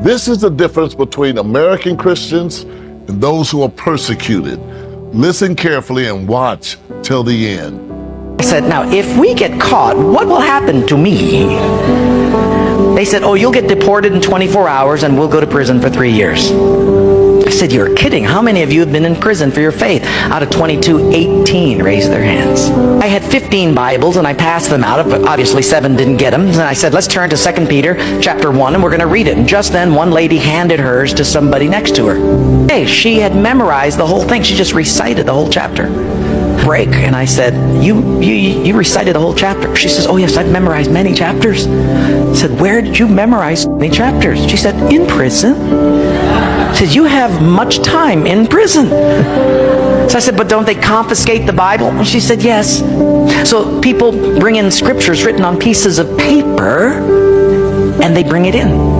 This is the difference between American Christians and those who are persecuted. Listen carefully and watch till the end. I said, now, if we get caught, what will happen to me? They said, oh, you'll get deported in 24 hours and we'll go to prison for 3 years. I said, you're kidding. How many of you have been in prison for your faith? Out of 22, 18 raised their hands. I had 15 Bibles and I passed them out, but obviously 7 didn't get them. And I said, let's turn to 2 Peter chapter 1 and we're going to read it. And just then one lady handed hers to somebody next to her. Hey, she had memorized the whole thing. She just recited the whole chapter. Break. And I said, you recited the whole chapter? She says, oh yes, I've memorized many chapters. I said, where did you memorize many chapters? She said, in prison. She said, you have much time in prison. So I said, but don't they confiscate the Bible? And she said, yes. So people bring in scriptures written on pieces of paper and they bring it in.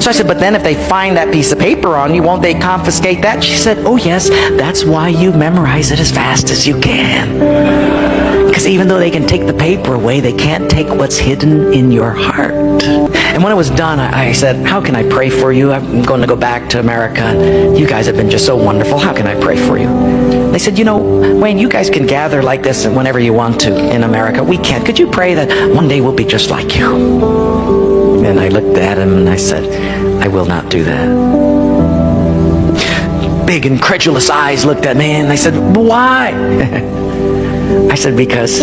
So I said, but then if they find that piece of paper on you, won't they confiscate that? She said, oh yes, that's why you memorize it as fast as you can. Because even though they can take the paper away, they can't take what's hidden in your heart. And when it was done, I said, how can I pray for you? I'm going to go back to America. You guys have been just so wonderful. How can I pray for you? They said, you know, Wayne, you guys can gather like this whenever you want to in America. We can't. Could you pray that one day we'll be just like you? And I looked at him and I said, I will not do that. Big incredulous eyes looked at me and they said, why? I said, because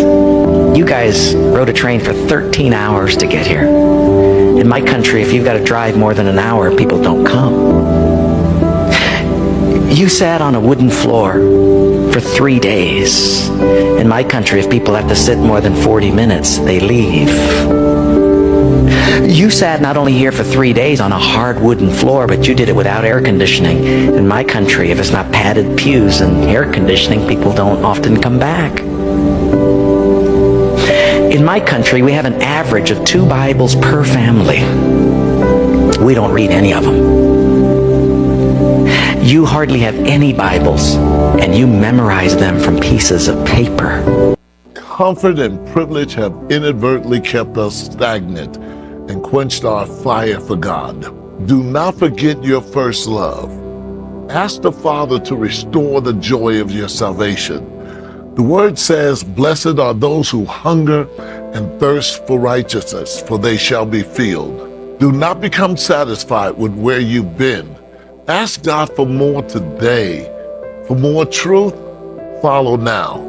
you guys rode a train for 13 hours to get here. In my country, if you've got to drive more than an hour, people don't come. You sat on a wooden floor for 3 days. In my country, if people have to sit more than 40 minutes, they leave. You sat not only here for 3 days on a hard wooden floor, but you did it without air conditioning. In my country, if it's not padded pews and air conditioning, people don't often come back. In my country, we have an average of 2 Bibles per family. We don't read any of them. You hardly have any Bibles, and you memorize them from pieces of paper. Comfort and privilege have inadvertently kept us stagnant and quenched our fire for God. Do not forget your first love. Ask the Father to restore the joy of your salvation. The word says, blessed are those who hunger and thirst for righteousness, for they shall be filled. Do not become satisfied with where you've been. Ask God for more today. For more truth, follow now.